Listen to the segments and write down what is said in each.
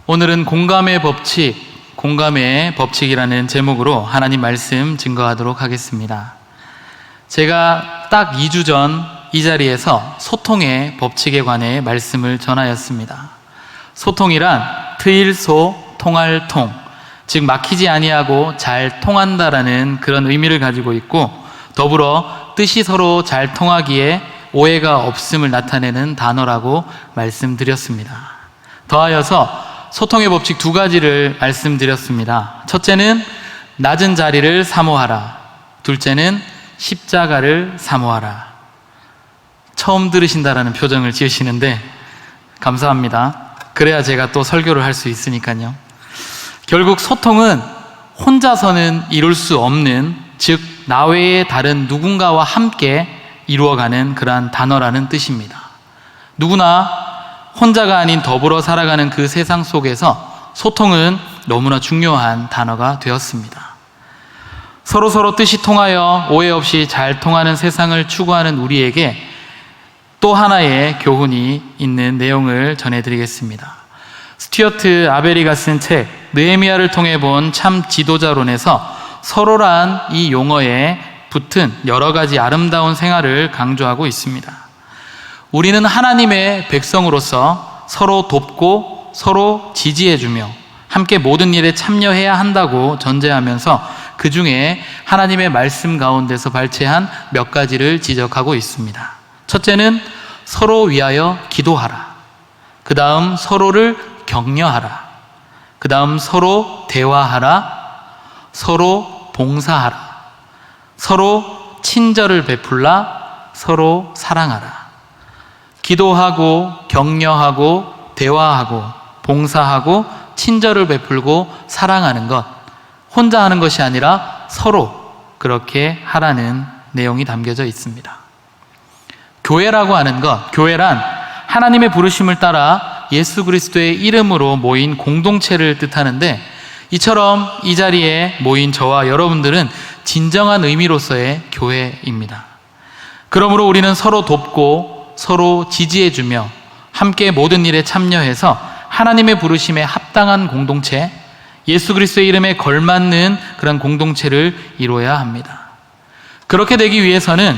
오늘은 공감의 법칙이라는 제목으로 하나님 말씀 증거하도록 하겠습니다. 제가 딱 2주 전 이 자리에서 소통의 법칙에 관해 말씀을 전하였습니다. 소통이란 트일소 통할 통, 즉 막히지 아니하고 잘 통한다라는 그런 의미를 가지고 있고, 더불어 뜻이 서로 잘 통하기에 오해가 없음을 나타내는 단어라고 말씀드렸습니다. 더하여서 소통의 법칙 2가지를 말씀드렸습니다. 첫째는 낮은 자리를 사모하라. 둘째는 십자가를 사모하라. 처음 들으신다라는 표정을 지으시는데 감사합니다. 그래야 제가 또 설교를 할 수 있으니까요. 결국 소통은 혼자서는 이룰 수 없는, 즉 나 외에 다른 누군가와 함께 이루어가는 그러한 단어라는 뜻입니다. 누구나 혼자가 아닌 더불어 살아가는 그 세상 속에서 소통은 너무나 중요한 단어가 되었습니다. 서로 뜻이 통하여 오해 없이 잘 통하는 세상을 추구하는 우리에게 또 하나의 교훈이 있는 내용을 전해드리겠습니다. 스튜어트 아베리가 쓴 책 느헤미야를 통해 본 참 지도자론에서 서로란 이 용어에 붙은 여러 가지 아름다운 생활을 강조하고 있습니다. 우리는 하나님의 백성으로서 서로 돕고 서로 지지해주며 함께 모든 일에 참여해야 한다고 전제하면서 그 중에 하나님의 말씀 가운데서 발췌한 몇 가지를 지적하고 있습니다. 첫째는 서로 위하여 기도하라. 그 다음 서로를 격려하라. 그 다음 서로 대화하라. 서로 봉사하라. 서로 친절을 베풀라. 서로 사랑하라. 기도하고 격려하고 대화하고 봉사하고 친절을 베풀고 사랑하는 것, 혼자 하는 것이 아니라 서로 그렇게 하라는 내용이 담겨져 있습니다. 교회라고 하는 것, 교회란 하나님의 부르심을 따라 예수 그리스도의 이름으로 모인 공동체를 뜻하는데, 이처럼 이 자리에 모인 저와 여러분들은 진정한 의미로서의 교회입니다. 그러므로 우리는 서로 돕고 서로 지지해주며 함께 모든 일에 참여해서 하나님의 부르심에 합당한 공동체, 예수 그리스도의 이름에 걸맞는 그런 공동체를 이루어야 합니다. 그렇게 되기 위해서는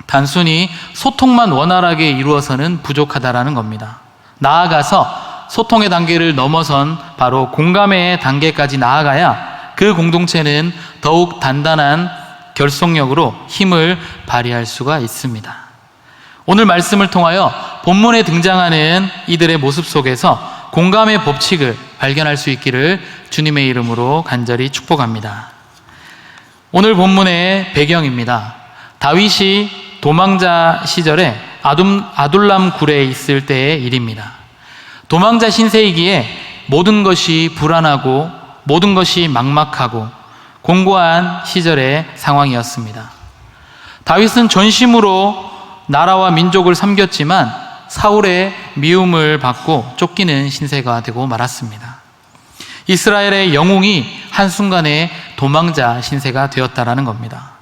단순히 소통만 원활하게 이루어서는 부족하다라는 겁니다. 나아가서 소통의 단계를 넘어선 바로 공감의 단계까지 나아가야 그 공동체는 더욱 단단한 결속력으로 힘을 발휘할 수가 있습니다. 오늘 말씀을 통하여 본문에 등장하는 이들의 모습 속에서 공감의 법칙을 발견할 수 있기를 주님의 이름으로 간절히 축복합니다. 오늘 본문의 배경입니다. 다윗이 도망자 시절에 아둘람 굴에 있을 때의 일입니다. 도망자 신세이기에 모든 것이 불안하고 모든 것이 막막하고 공고한 시절의 상황이었습니다. 다윗은 전심으로 나라와 민족을 섬겼지만 사울의 미움을 받고 쫓기는 신세가 되고 말았습니다. 이스라엘의 영웅이 한순간에 도망자 신세가 되었다라는 겁니다.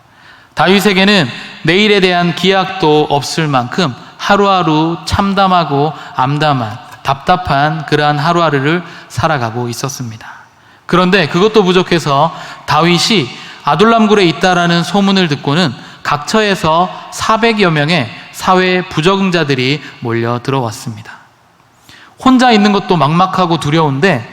다윗에게는 내일에 대한 기약도 없을 만큼 하루하루 참담하고 암담한 답답한 그러한 하루하루를 살아가고 있었습니다. 그런데 그것도 부족해서 다윗이 아둘람굴에 있다라는 소문을 듣고는 각처에서 400여 명의 사회 부적응자들이 몰려 들어왔습니다. 혼자 있는 것도 막막하고 두려운데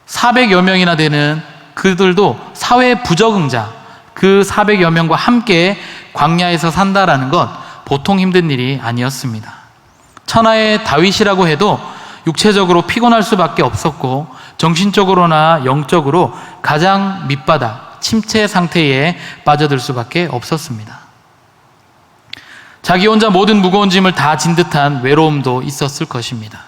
400여 명이나 되는 그들도 사회 부적응자, 그 400여 명과 함께 광야에서 산다라는 것 보통 힘든 일이 아니었습니다. 천하의 다윗이라고 해도 육체적으로 피곤할 수밖에 없었고 정신적으로나 영적으로 가장 밑바닥, 침체 상태에 빠져들 수밖에 없었습니다. 자기 혼자 모든 무거운 짐을 다 진 듯한 외로움도 있었을 것입니다.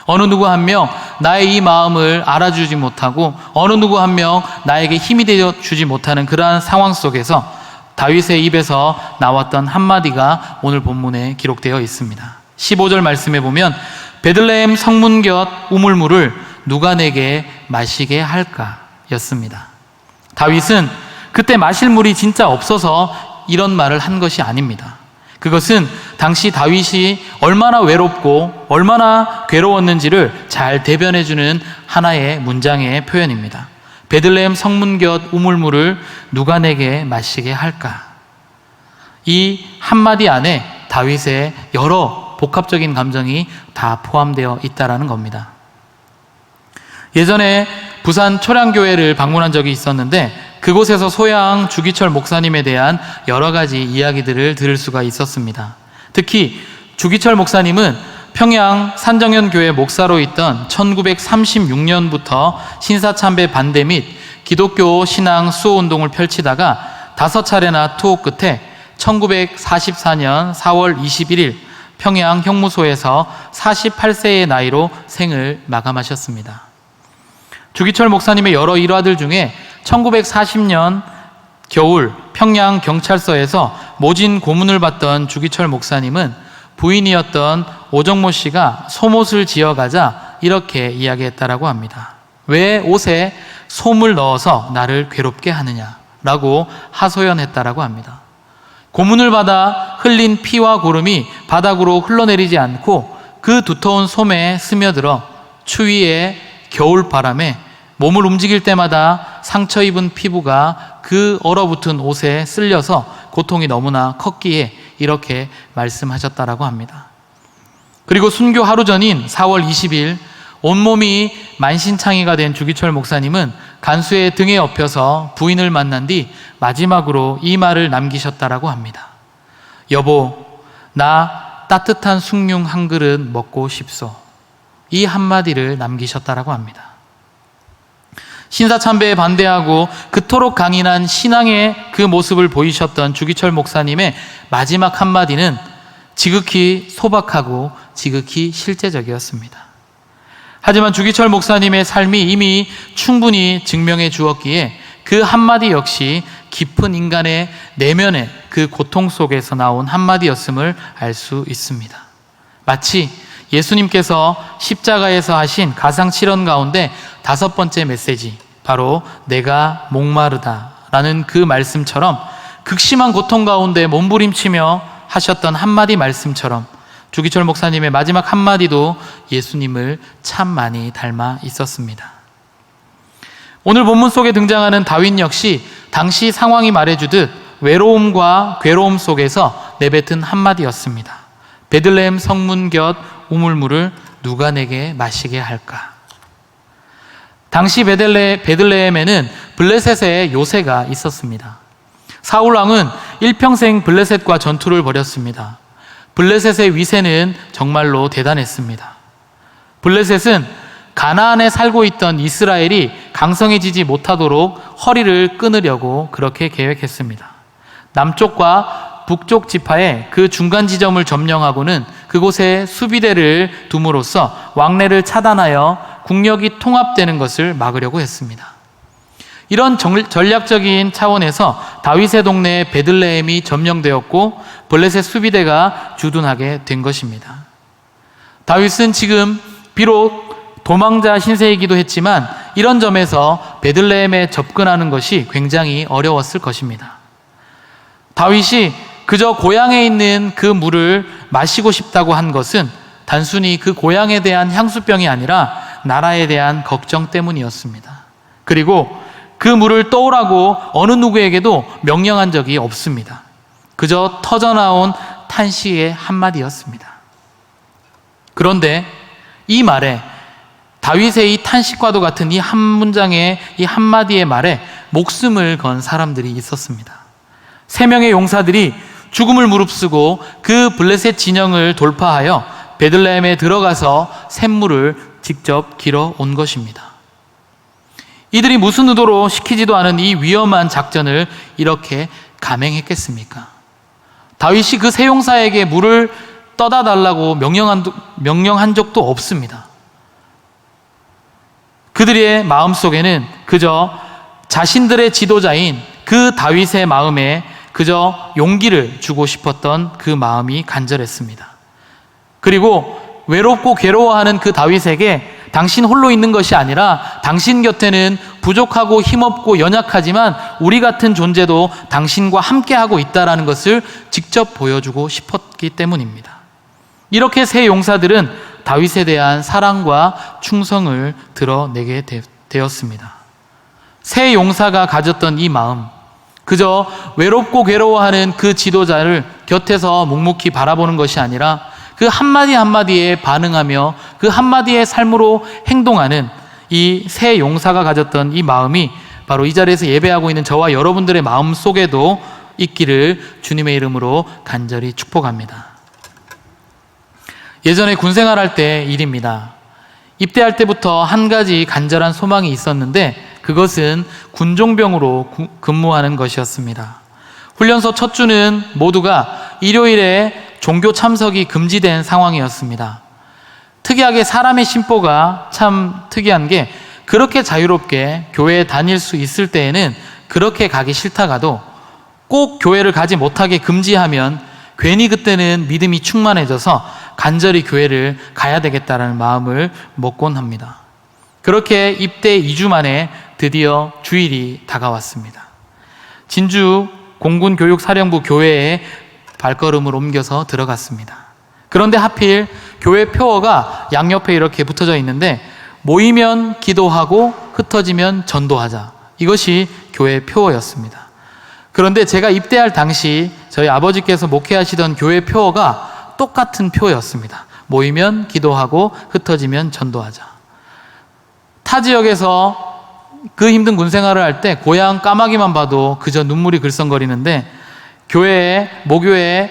어느 누구 한 명 나의 이 마음을 알아주지 못하고 어느 누구 한 명 나에게 힘이 되어주지 못하는 그러한 상황 속에서 다윗의 입에서 나왔던 한마디가 오늘 본문에 기록되어 있습니다. 15절 말씀에 보면 베들레헴 성문 곁 우물물을 누가 내게 마시게 할까 였습니다. 다윗은 그때 마실 물이 진짜 없어서 이런 말을 한 것이 아닙니다. 그것은 당시 다윗이 얼마나 외롭고 얼마나 괴로웠는지를 잘 대변해주는 하나의 문장의 표현입니다. 베들레헴 성문 곁 우물물을 누가 내게 마시게 할까? 이 한마디 안에 다윗의 여러 복합적인 감정이 다 포함되어 있다는 겁니다. 예전에 부산 초량교회를 방문한 적이 있었는데 그곳에서 소양 주기철 목사님에 대한 여러 가지 이야기들을 들을 수가 있었습니다. 특히 주기철 목사님은 평양 산정현교회 목사로 있던 1936년부터 신사참배 반대 및 기독교 신앙 수호운동을 펼치다가 5차례나 투옥 끝에 1944년 4월 21일 평양 형무소에서 48세의 나이로 생을 마감하셨습니다. 주기철 목사님의 여러 일화들 중에 1940년 겨울 평양 경찰서에서 모진 고문을 받던 주기철 목사님은 부인이었던 오정모 씨가 속옷을 지어가자 이렇게 이야기했다라고 합니다. 왜 옷에 솜을 넣어서 나를 괴롭게 하느냐라고 하소연했다라고 합니다. 고문을 받아 흘린 피와 고름이 바닥으로 흘러내리지 않고 그 두터운 솜에 스며들어 추위에 겨울 바람에 몸을 움직일 때마다 상처 입은 피부가 그 얼어붙은 옷에 쓸려서 고통이 너무나 컸기에 이렇게 말씀하셨다라고 합니다. 그리고 순교 하루 전인 4월 20일 온몸이 만신창이가 된 주기철 목사님은 간수의 등에 엎여서 부인을 만난 뒤 마지막으로 이 말을 남기셨다라고 합니다. 여보, 나 따뜻한 숭늉 한 그릇 먹고 싶소. 이 한마디를 남기셨다라고 합니다. 신사참배에 반대하고 그토록 강인한 신앙의 그 모습을 보이셨던 주기철 목사님의 마지막 한마디는 지극히 소박하고 지극히 실제적이었습니다. 하지만 주기철 목사님의 삶이 이미 충분히 증명해 주었기에 그 한마디 역시 깊은 인간의 내면의 그 고통 속에서 나온 한마디였음을 알 수 있습니다. 마치 예수님께서 십자가에서 하신 가상실현 가운데 5번째 메시지, 바로 내가 목마르다 라는 그 말씀처럼 극심한 고통 가운데 몸부림치며 하셨던 한마디 말씀처럼 주기철 목사님의 마지막 한마디도 예수님을 참 많이 닮아 있었습니다. 오늘 본문 속에 등장하는 다윗 역시 당시 상황이 말해주듯 외로움과 괴로움 속에서 내뱉은 한마디였습니다. 베들레헴 성문 곁 우물물을 누가 내게 마시게 할까? 당시 베들레헴에는 블레셋의 요새가 있었습니다. 사울 왕은 일평생 블레셋과 전투를 벌였습니다. 블레셋의 위세는 정말로 대단했습니다. 블레셋은 가나안에 살고 있던 이스라엘이 강성해지지 못하도록 허리를 끊으려고 그렇게 계획했습니다. 남쪽과 북쪽 지파의 그 중간 지점을 점령하고는 그곳에 수비대를 둠으로써 왕래를 차단하여 국력이 통합되는 것을 막으려고 했습니다. 이런 전략적인 차원에서 다윗의 동네에 베들레헴이 점령되었고 블레셋 수비대가 주둔하게 된 것입니다. 다윗은 지금 비록 도망자 신세이기도 했지만 이런 점에서 베들레헴에 접근하는 것이 굉장히 어려웠을 것입니다. 다윗이 그저 고향에 있는 그 물을 마시고 싶다고 한 것은 단순히 그 고향에 대한 향수병이 아니라 나라에 대한 걱정 때문이었습니다. 그리고 그 물을 떠오라고 어느 누구에게도 명령한 적이 없습니다. 그저 터져나온 탄식의 한마디였습니다. 그런데 이 말에, 다윗의 이 탄식과도 같은 이 한 문장의 이 한마디의 말에 목숨을 건 사람들이 있었습니다. 3명의 용사들이 죽음을 무릅쓰고 그 블레셋 진영을 돌파하여 베들레헴에 들어가서 샘물을 직접 길어 온 것입니다. 이들이 무슨 의도로 시키지도 않은 이 위험한 작전을 이렇게 감행했겠습니까? 다윗이 그 세 용사에게 물을 떠다 달라고 명령한 적도 없습니다. 그들의 마음속에는 그저 자신들의 지도자인 그 다윗의 마음에 그저 용기를 주고 싶었던 그 마음이 간절했습니다. 그리고 외롭고 괴로워하는 그 다윗에게 당신 홀로 있는 것이 아니라 당신 곁에는 부족하고 힘없고 연약하지만 우리 같은 존재도 당신과 함께하고 있다는 것을 직접 보여주고 싶었기 때문입니다. 이렇게 새 용사들은 다윗에 대한 사랑과 충성을 드러내게 되었습니다. 새 용사가 가졌던 이 마음, 그저 외롭고 괴로워하는 그 지도자를 곁에서 묵묵히 바라보는 것이 아니라 그 한마디 한마디에 반응하며 그 한마디의 삶으로 행동하는 이 새 용사가 가졌던 이 마음이 바로 이 자리에서 예배하고 있는 저와 여러분들의 마음 속에도 있기를 주님의 이름으로 간절히 축복합니다. 예전에 군생활할 때 일입니다. 입대할 때부터 한 가지 간절한 소망이 있었는데 그것은 군종병으로 근무하는 것이었습니다. 훈련소 첫 주는 모두가 일요일에 종교 참석이 금지된 상황이었습니다. 특이하게 사람의 심보가 참 특이한 게 그렇게 자유롭게 교회에 다닐 수 있을 때에는 그렇게 가기 싫다가도 꼭 교회를 가지 못하게 금지하면 괜히 그때는 믿음이 충만해져서 간절히 교회를 가야 되겠다는 마음을 먹곤 합니다. 그렇게 입대 2주 만에 드디어 주일이 다가왔습니다. 진주 공군교육사령부 교회에 발걸음을 옮겨서 들어갔습니다. 그런데 하필 교회 표어가 양옆에 이렇게 붙어져 있는데 모이면 기도하고 흩어지면 전도하자. 이것이 교회 표어였습니다. 그런데 제가 입대할 당시 저희 아버지께서 목회하시던 교회 표어가 똑같은 표어였습니다. 모이면 기도하고 흩어지면 전도하자. 타 지역에서 그 힘든 군생활을 할 때 고향 까마귀만 봐도 그저 눈물이 글썽거리는데 교회에 모교에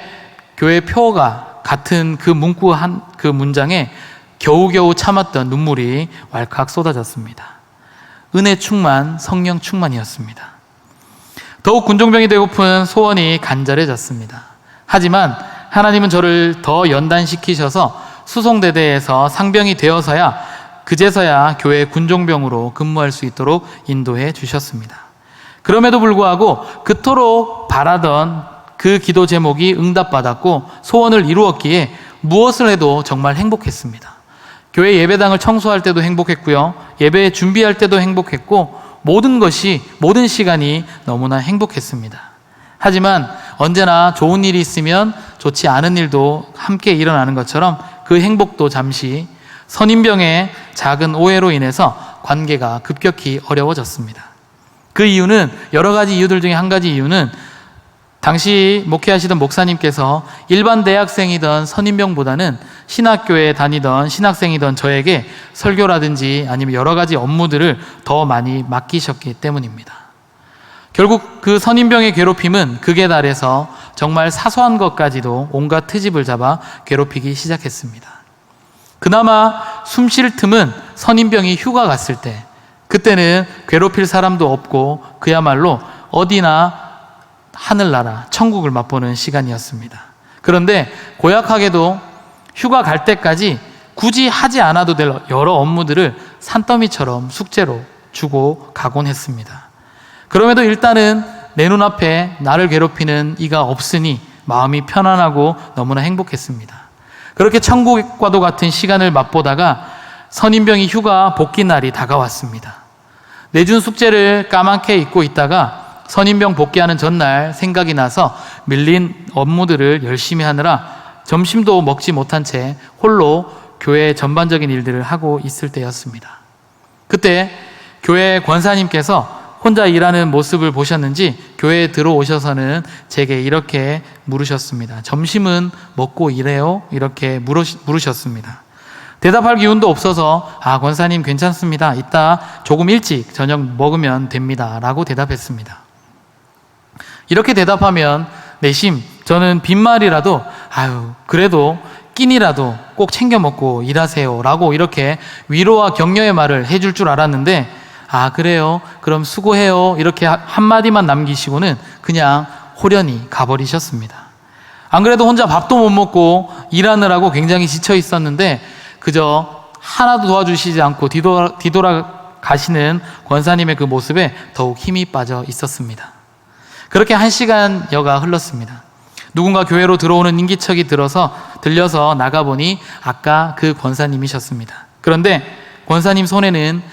교회 표어가 같은 그 문구 그 문장에 겨우겨우 참았던 눈물이 왈칵 쏟아졌습니다. 은혜 충만, 성령 충만이었습니다. 더욱 군종병이 되고픈 소원이 간절해졌습니다. 하지만 하나님은 저를 더 연단시키셔서 수송대대에서 상병이 되어서야 그제서야 교회 군종병으로 근무할 수 있도록 인도해 주셨습니다. 그럼에도 불구하고 그토록 바라던 그 기도 제목이 응답받았고 소원을 이루었기에 무엇을 해도 정말 행복했습니다. 교회 예배당을 청소할 때도 행복했고요. 예배 준비할 때도 행복했고 모든 시간이 너무나 행복했습니다. 하지만 언제나 좋은 일이 있으면 좋지 않은 일도 함께 일어나는 것처럼 그 행복도 잠시 선임병의 작은 오해로 인해서 관계가 급격히 어려워졌습니다. 그 이유는 여러 가지 이유들 중에 한 가지 이유는 당시 목회하시던 목사님께서 일반 대학생이던 선임병보다는 신학교에 다니던 신학생이던 저에게 설교라든지 아니면 여러 가지 업무들을 더 많이 맡기셨기 때문입니다. 결국 그 선임병의 괴롭힘은 극에 달해서 정말 사소한 것까지도 온갖 트집을 잡아 괴롭히기 시작했습니다. 그나마 숨 쉴 틈은 선임병이 휴가 갔을 때, 그때는 괴롭힐 사람도 없고 그야말로 어디나 하늘나라 천국을 맛보는 시간이었습니다. 그런데 고약하게도 휴가 갈 때까지 굳이 하지 않아도 될 여러 업무들을 산더미처럼 숙제로 주고 가곤 했습니다. 그럼에도 일단은 내 눈앞에 나를 괴롭히는 이가 없으니 마음이 편안하고 너무나 행복했습니다. 그렇게 천국과도 같은 시간을 맛보다가 선임병이 휴가 복귀 날이 다가왔습니다. 내준 숙제를 까맣게 잊고 있다가 선임병 복귀하는 전날 생각이 나서 밀린 업무들을 열심히 하느라 점심도 먹지 못한 채 홀로 교회 전반적인 일들을 하고 있을 때였습니다. 그때 교회 권사님께서 혼자 일하는 모습을 보셨는지 교회에 들어오셔서는 제게 이렇게 물으셨습니다. 점심은 먹고 일해요? 이렇게 물으셨습니다. 대답할 기운도 없어서 권사님 괜찮습니다. 이따 조금 일찍 저녁 먹으면 됩니다. 라고 대답했습니다. 이렇게 대답하면 내심 저는 빈말이라도 그래도 끼니라도 꼭 챙겨 먹고 일하세요 라고 이렇게 위로와 격려의 말을 해줄 줄 알았는데 그래요? 그럼 수고해요. 이렇게 한마디만 남기시고는 그냥 호련히 가버리셨습니다. 안 그래도 혼자 밥도 못 먹고 일하느라고 굉장히 지쳐 있었는데 그저 하나도 도와주시지 않고 뒤돌아가시는 권사님의 그 모습에 더욱 힘이 빠져 있었습니다. 그렇게 1시간여가 흘렀습니다. 누군가 교회로 들어오는 인기척이 들려서 나가보니 아까 그 권사님이셨습니다. 그런데 권사님 손에는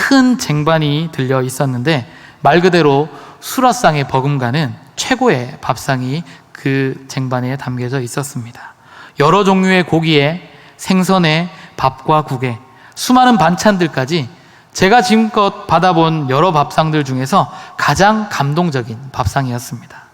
큰 쟁반이 들려 있었는데 말 그대로 수라상에 버금가는 최고의 밥상이 그 쟁반에 담겨져 있었습니다. 여러 종류의 고기에 생선에 밥과 국에 수많은 반찬들까지 제가 지금껏 받아본 여러 밥상들 중에서 가장 감동적인 밥상이었습니다.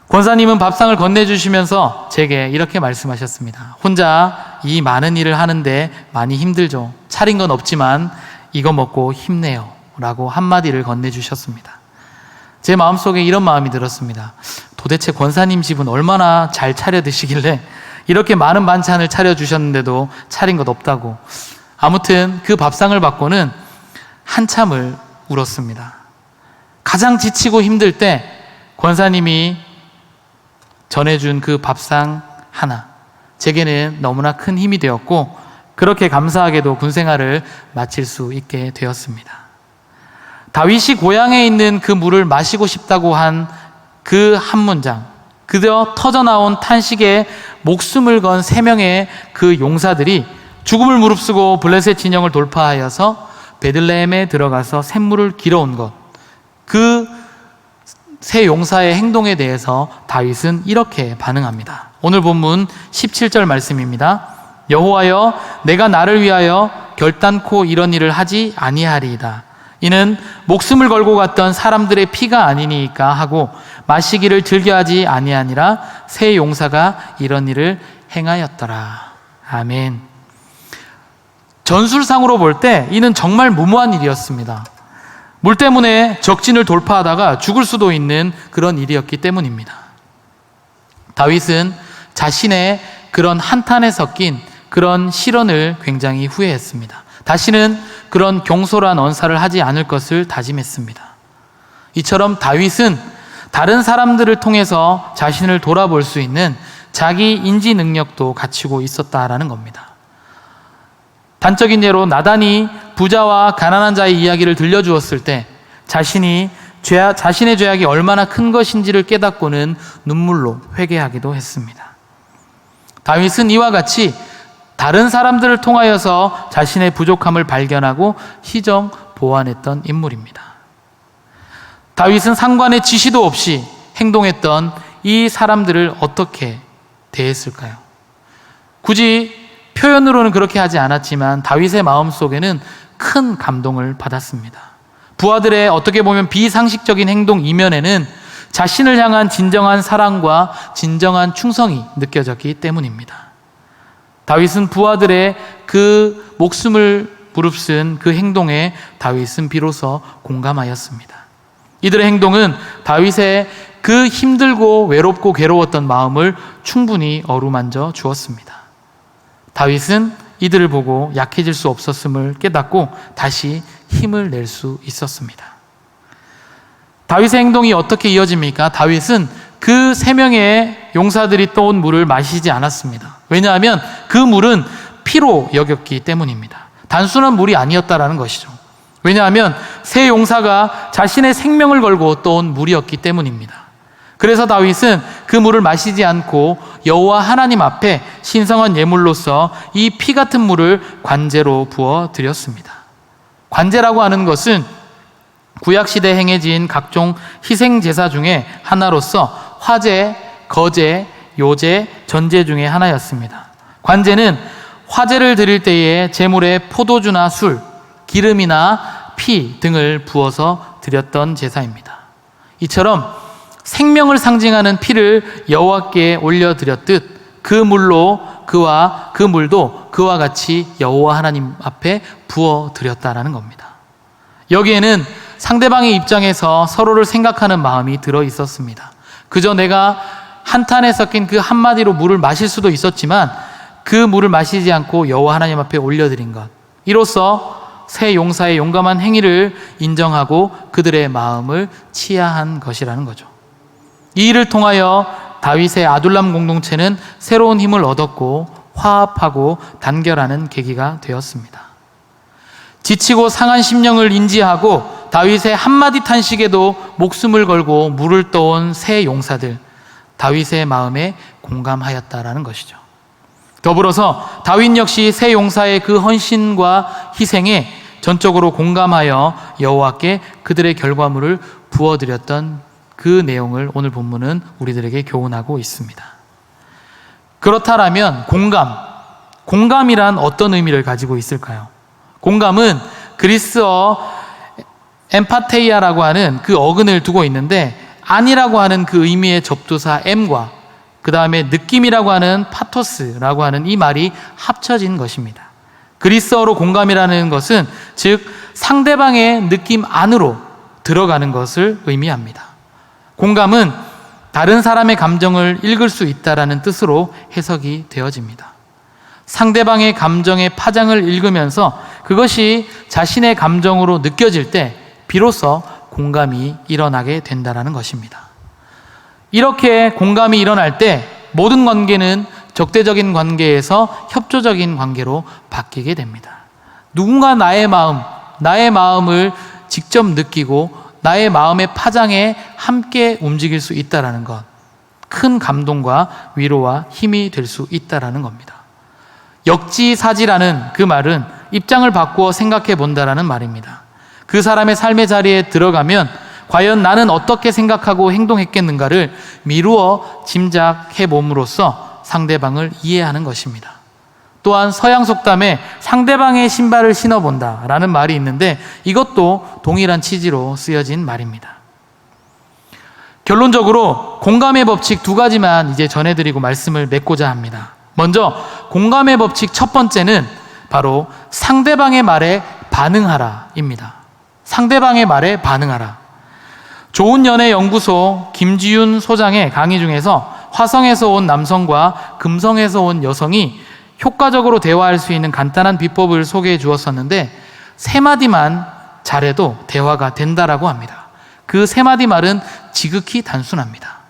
권사님은 밥상을 건네주시면서 제게 이렇게 말씀하셨습니다. 혼자 이 많은 일을 하는데 많이 힘들죠. 차린 건 없지만 이거 먹고 힘내요 라고 한마디를 건네주셨습니다. 제 마음속에 이런 마음이 들었습니다. 도대체 권사님 집은 얼마나 잘 차려 드시길래 이렇게 많은 반찬을 차려주셨는데도 차린 것 없다고. 아무튼 그 밥상을 받고는 한참을 울었습니다. 가장 지치고 힘들 때 권사님이 전해준 그 밥상 하나, 제게는 너무나 큰 힘이 되었고 그렇게 감사하게도 군생활을 마칠 수 있게 되었습니다. 다윗이 고향에 있는 그 물을 마시고 싶다고 한 그 한 문장, 그저 터져나온 탄식에 목숨을 건 3명의 그 용사들이 죽음을 무릅쓰고 블레셋 진영을 돌파하여서 베들레헴에 들어가서 샘물을 길어온 것, 그 세 용사의 행동에 대해서 다윗은 이렇게 반응합니다. 오늘 본문 17절 말씀입니다. 여호와여, 내가 나를 위하여 결단코 이런 일을 하지 아니하리이다. 이는 목숨을 걸고 갔던 사람들의 피가 아니니까 하고 마시기를 즐겨하지 아니하니라. 세 용사가 이런 일을 행하였더라. 아멘. 전술상으로 볼 때 이는 정말 무모한 일이었습니다. 물 때문에 적진을 돌파하다가 죽을 수도 있는 그런 일이었기 때문입니다. 다윗은 자신의 그런 한탄에 섞인 그런 실언을 굉장히 후회했습니다. 다시는 그런 경솔한 언사를 하지 않을 것을 다짐했습니다. 이처럼 다윗은 다른 사람들을 통해서 자신을 돌아볼 수 있는 자기 인지 능력도 갖추고 있었다라는 겁니다. 단적인 예로 나단이 부자와 가난한 자의 이야기를 들려주었을 때 자신의 죄악이 얼마나 큰 것인지를 깨닫고는 눈물로 회개하기도 했습니다. 다윗은 이와 같이 다른 사람들을 통하여서 자신의 부족함을 발견하고 희정 보완했던 인물입니다. 다윗은 상관의 지시도 없이 행동했던 이 사람들을 어떻게 대했을까요? 굳이 표현으로는 그렇게 하지 않았지만 다윗의 마음속에는 큰 감동을 받았습니다. 부하들의 어떻게 보면 비상식적인 행동 이면에는 자신을 향한 진정한 사랑과 진정한 충성이 느껴졌기 때문입니다. 다윗은 부하들의 그 목숨을 무릅쓴 그 행동에 다윗은 비로소 공감하였습니다. 이들의 행동은 다윗의 그 힘들고 외롭고 괴로웠던 마음을 충분히 어루만져 주었습니다. 다윗은 이들을 보고 약해질 수 없었음을 깨닫고 다시 힘을 낼 수 있었습니다. 다윗의 행동이 어떻게 이어집니까? 다윗은 그 3명의 용사들이 떠온 물을 마시지 않았습니다. 왜냐하면 그 물은 피로 여겼기 때문입니다. 단순한 물이 아니었다라는 것이죠. 왜냐하면 세 용사가 자신의 생명을 걸고 떠온 물이었기 때문입니다. 그래서 다윗은 그 물을 마시지 않고 여호와 하나님 앞에 신성한 예물로서 이 피 같은 물을 관제로 부어 드렸습니다. 관제라고 하는 것은 구약시대에 행해진 각종 희생제사 중에 하나로서 화제, 거제, 요제, 전제 중에 하나였습니다. 관제는 화제를 드릴 때에 제물에 포도주나 술, 기름이나 피 등을 부어서 드렸던 제사입니다. 이처럼 생명을 상징하는 피를 여호와께 올려드렸듯 그 물도 그와 같이 여호와 하나님 앞에 부어드렸다라는 겁니다. 여기에는 상대방의 입장에서 서로를 생각하는 마음이 들어 있었습니다. 그저 내가 한탄에 섞인 그 한마디로 물을 마실 수도 있었지만 그 물을 마시지 않고 여호와 하나님 앞에 올려드린 것, 이로써 세 용사의 용감한 행위를 인정하고 그들의 마음을 치하한 것이라는 거죠. 이 일을 통하여 다윗의 아둘람 공동체는 새로운 힘을 얻었고 화합하고 단결하는 계기가 되었습니다. 지치고 상한 심령을 인지하고 다윗의 한마디 탄식에도 목숨을 걸고 물을 떠온 세 용사들, 다윗의 마음에 공감하였다라는 것이죠. 더불어서 다윗 역시 세 용사의 그 헌신과 희생에 전적으로 공감하여 여호와께 그들의 결과물을 부어드렸던 그 내용을 오늘 본문은 우리들에게 교훈하고 있습니다. 그렇다면 공감이란 어떤 의미를 가지고 있을까요? 공감은 그리스어 엠파테이아라고 하는 그 어근을 두고 있는데, 안이라고 하는 그 의미의 접두사 엠과 그 다음에 느낌이라고 하는 파토스라고 하는 이 말이 합쳐진 것입니다. 그리스어로 공감이라는 것은 즉 상대방의 느낌 안으로 들어가는 것을 의미합니다. 공감은 다른 사람의 감정을 읽을 수 있다라는 뜻으로 해석이 되어집니다. 상대방의 감정의 파장을 읽으면서 그것이 자신의 감정으로 느껴질 때 비로소 공감이 일어나게 된다는 것입니다. 이렇게 공감이 일어날 때 모든 관계는 적대적인 관계에서 협조적인 관계로 바뀌게 됩니다. 누군가 나의 마음을 직접 느끼고 나의 마음의 파장에 함께 움직일 수 있다는 것, 큰 감동과 위로와 힘이 될 수 있다는 겁니다. 역지사지라는 그 말은 입장을 바꾸어 생각해 본다라는 말입니다. 그 사람의 삶의 자리에 들어가면 과연 나는 어떻게 생각하고 행동했겠는가를 미루어 짐작해 봄으로써 상대방을 이해하는 것입니다. 또한 서양 속담에 상대방의 신발을 신어본다라는 말이 있는데 이것도 동일한 취지로 쓰여진 말입니다. 결론적으로 공감의 법칙 두 가지만 이제 전해드리고 말씀을 맺고자 합니다. 먼저 공감의 법칙 첫 번째는 바로 상대방의 말에 반응하라입니다. 상대방의 말에 반응하라. 좋은연애연구소 김지윤 소장의 강의 중에서 화성에서 온 남성과 금성에서 온 여성이 효과적으로 대화할 수 있는 간단한 비법을 소개해 주었었는데 3마디만 잘해도 대화가 된다라고 합니다. 그 3마디 말은 지극히 단순합니다.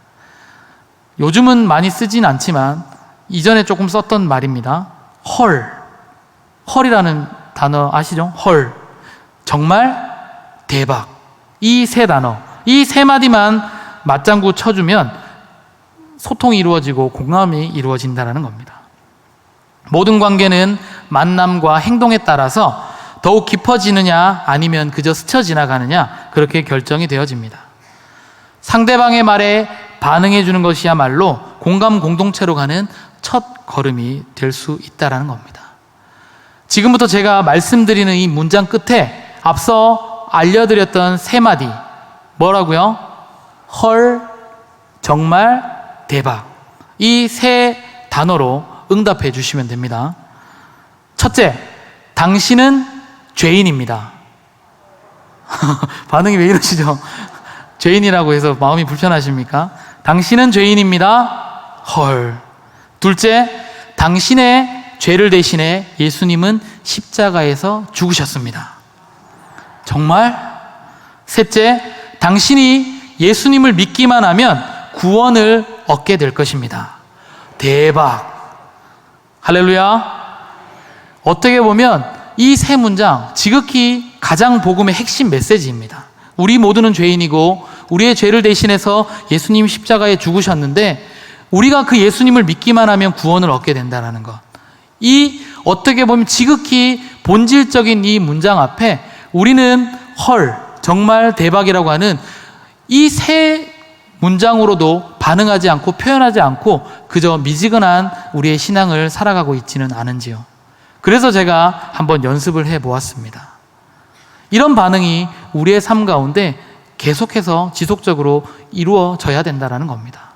요즘은 많이 쓰진 않지만 이전에 조금 썼던 말입니다. 헐이라는 단어 아시죠? 헐, 정말, 대박. 이 3단어, 이 3마디만 맞장구 쳐주면 소통이 이루어지고 공감이 이루어진다는 겁니다. 모든 관계는 만남과 행동에 따라서 더욱 깊어지느냐 아니면 그저 스쳐 지나가느냐 그렇게 결정이 되어집니다. 상대방의 말에 반응해 주는 것이야말로 공감 공동체로 가는 첫 걸음이 될 수 있다는 겁니다. 지금부터 제가 말씀드리는 이 문장 끝에 앞서 알려드렸던 3마디 뭐라고요? 헐, 정말, 대박. 이 3단어로 응답해 주시면 됩니다. 첫째, 당신은 죄인입니다. 반응이 왜 이러시죠? 죄인이라고 해서 마음이 불편하십니까? 당신은 죄인입니다. 헐. 둘째, 당신의 죄를 대신해 예수님은 십자가에서 죽으셨습니다. 정말? 셋째, 당신이 예수님을 믿기만 하면 구원을 얻게 될 것입니다. 대박. 할렐루야. 어떻게 보면 이 3문장 지극히 가장 복음의 핵심 메시지입니다. 우리 모두는 죄인이고 우리의 죄를 대신해서 예수님 십자가에 죽으셨는데 우리가 그 예수님을 믿기만 하면 구원을 얻게 된다는 것. 이 어떻게 보면 지극히 본질적인 이 문장 앞에 우리는 헐, 정말 대박이라고 하는 이 3문장으로도 반응하지 않고 표현하지 않고 그저 미지근한 우리의 신앙을 살아가고 있지는 않은지요. 그래서 제가 한번 연습을 해보았습니다. 이런 반응이 우리의 삶 가운데 계속해서 지속적으로 이루어져야 된다는 겁니다.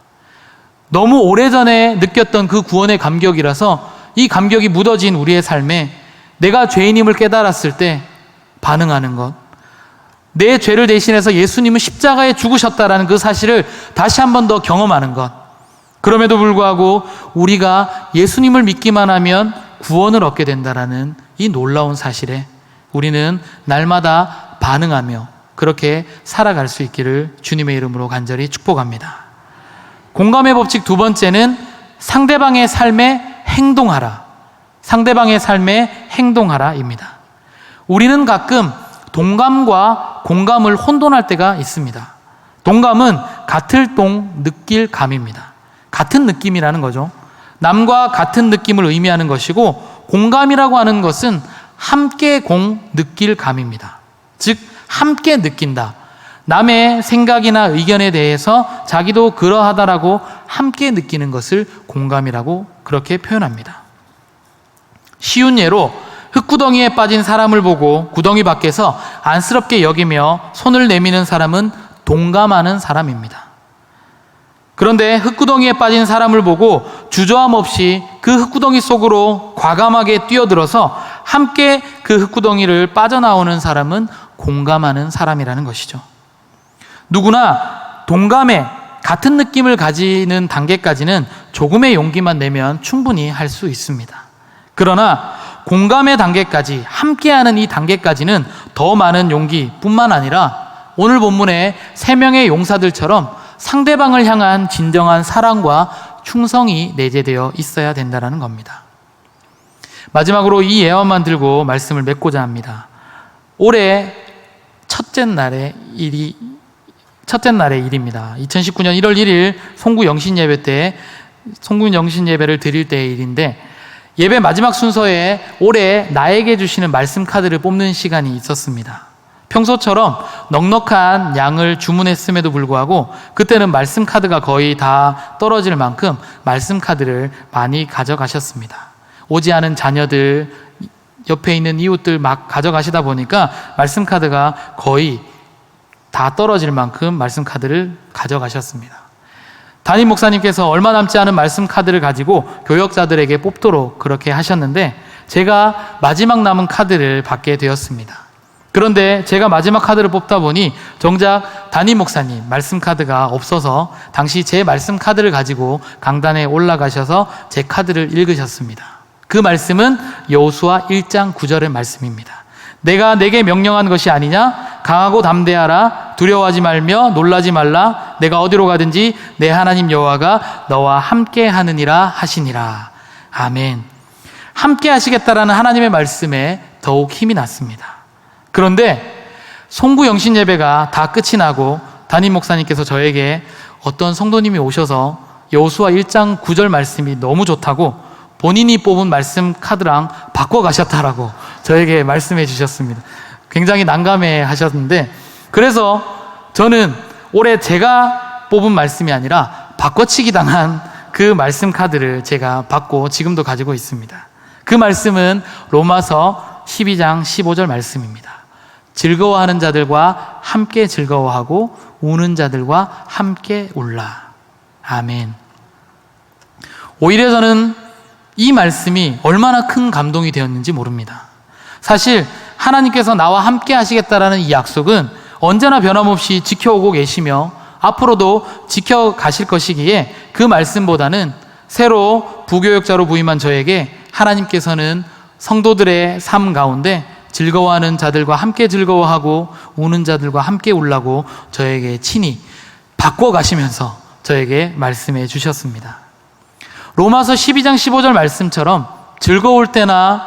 너무 오래전에 느꼈던 그 구원의 감격이라서 이 감격이 묻어진 우리의 삶에 내가 죄인임을 깨달았을 때 반응하는 것, 내 죄를 대신해서 예수님은 십자가에 죽으셨다라는 그 사실을 다시 한 번 더 경험하는 것. 그럼에도 불구하고 우리가 예수님을 믿기만 하면 구원을 얻게 된다라는 이 놀라운 사실에 우리는 날마다 반응하며 그렇게 살아갈 수 있기를 주님의 이름으로 간절히 축복합니다. 공감의 법칙 두 번째는 상대방의 삶에 행동하라. 상대방의 삶에 행동하라입니다. 우리는 가끔 동감과 공감을 혼돈할 때가 있습니다. 동감은 같을 동 느낄 감입니다. 같은 느낌이라는 거죠. 남과 같은 느낌을 의미하는 것이고 공감이라고 하는 것은 함께 느낄 감입니다. 즉 함께 느낀다. 남의 생각이나 의견에 대해서 자기도 그러하다라고 함께 느끼는 것을 공감이라고 그렇게 표현합니다. 쉬운 예로 흙구덩이에 빠진 사람을 보고 구덩이 밖에서 안쓰럽게 여기며 손을 내미는 사람은 동감하는 사람입니다. 그런데 흙구덩이에 빠진 사람을 보고 주저함 없이 그 흙구덩이 속으로 과감하게 뛰어들어서 함께 그 흙구덩이를 빠져나오는 사람은 공감하는 사람이라는 것이죠. 누구나 동감에 같은 느낌을 가지는 단계까지는 조금의 용기만 내면 충분히 할 수 있습니다. 그러나 공감의 단계까지, 함께하는 이 단계까지는 더 많은 용기뿐만 아니라 오늘 본문의 3명의 용사들처럼 상대방을 향한 진정한 사랑과 충성이 내재되어 있어야 된다는 겁니다. 마지막으로 이 예언만 들고 말씀을 맺고자 합니다. 올해 첫째 날의 일입니다. 2019년 1월 1일 송구 영신 예배를 드릴 때의 일인데, 예배 마지막 순서에 올해 나에게 주시는 말씀 카드를 뽑는 시간이 있었습니다. 평소처럼 넉넉한 양을 주문했음에도 불구하고 그때는 말씀 카드가 거의 다 떨어질 만큼 말씀 카드를 많이 가져가셨습니다. 오지 않은 자녀들, 옆에 있는 이웃들 막 가져가시다 보니까 말씀 카드가 거의 다 떨어질 만큼 말씀 카드를 가져가셨습니다. 담임 목사님께서 얼마 남지 않은 말씀 카드를 가지고 교역자들에게 뽑도록 그렇게 하셨는데, 제가 마지막 남은 카드를 받게 되었습니다. 그런데 제가 마지막 카드를 뽑다 보니 정작 담임 목사님 말씀 카드가 없어서 당시 제 말씀 카드를 가지고 강단에 올라가셔서 제 카드를 읽으셨습니다. 그 말씀은 여호수아 1장 9절의 말씀입니다. 내가 내게 명령한 것이 아니냐? 강하고 담대하라. 두려워하지 말며 놀라지 말라. 내가 어디로 가든지 내 하나님 여호와가 너와 함께 하느니라 하시니라. 아멘. 함께 하시겠다라는 하나님의 말씀에 더욱 힘이 났습니다. 그런데 송구 영신 예배가 다 끝이 나고 담임 목사님께서 저에게 어떤 성도님이 오셔서 여호수아 1장 9절 말씀이 너무 좋다고 본인이 뽑은 말씀 카드랑 바꿔 가셨다라고 저에게 말씀해 주셨습니다. 굉장히 난감해 하셨는데, 그래서 저는 올해 제가 뽑은 말씀이 아니라 바꿔치기 당한 그 말씀 카드를 제가 받고 지금도 가지고 있습니다. 그 말씀은 로마서 12장 15절 말씀입니다. 즐거워하는 자들과 함께 즐거워하고 우는 자들과 함께 울라. 아멘. 오히려 저는 이 말씀이 얼마나 큰 감동이 되었는지 모릅니다. 사실 하나님께서 나와 함께 하시겠다라는 이 약속은 언제나 변함없이 지켜오고 계시며 앞으로도 지켜가실 것이기에 그 말씀보다는 새로 부교역자로 부임한 저에게 하나님께서는 성도들의 삶 가운데 즐거워하는 자들과 함께 즐거워하고 우는 자들과 함께 울라고 저에게 친히 바꿔가시면서 저에게 말씀해 주셨습니다. 로마서 12장 15절 말씀처럼 즐거울 때나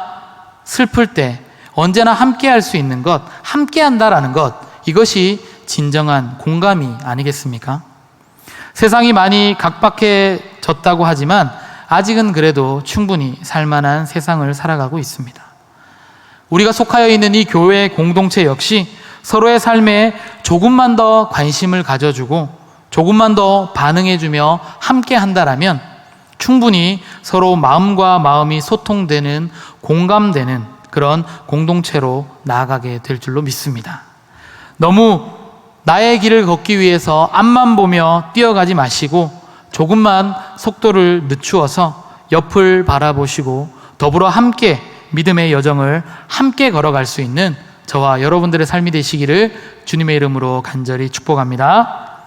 슬플 때 언제나 함께 할 수 있는 것, 함께 한다라는 것, 이것이 진정한 공감이 아니겠습니까? 세상이 많이 각박해졌다고 하지만 아직은 그래도 충분히 살만한 세상을 살아가고 있습니다. 우리가 속하여 있는 이 교회 공동체 역시 서로의 삶에 조금만 더 관심을 가져주고 조금만 더 반응해주며 함께 한다라면 충분히 서로 마음과 마음이 소통되는, 공감되는 그런 공동체로 나아가게 될 줄로 믿습니다. 너무 나의 길을 걷기 위해서 앞만 보며 뛰어가지 마시고 조금만 속도를 늦추어서 옆을 바라보시고 더불어 함께 믿음의 여정을 함께 걸어갈 수 있는 저와 여러분들의 삶이 되시기를 주님의 이름으로 간절히 축복합니다.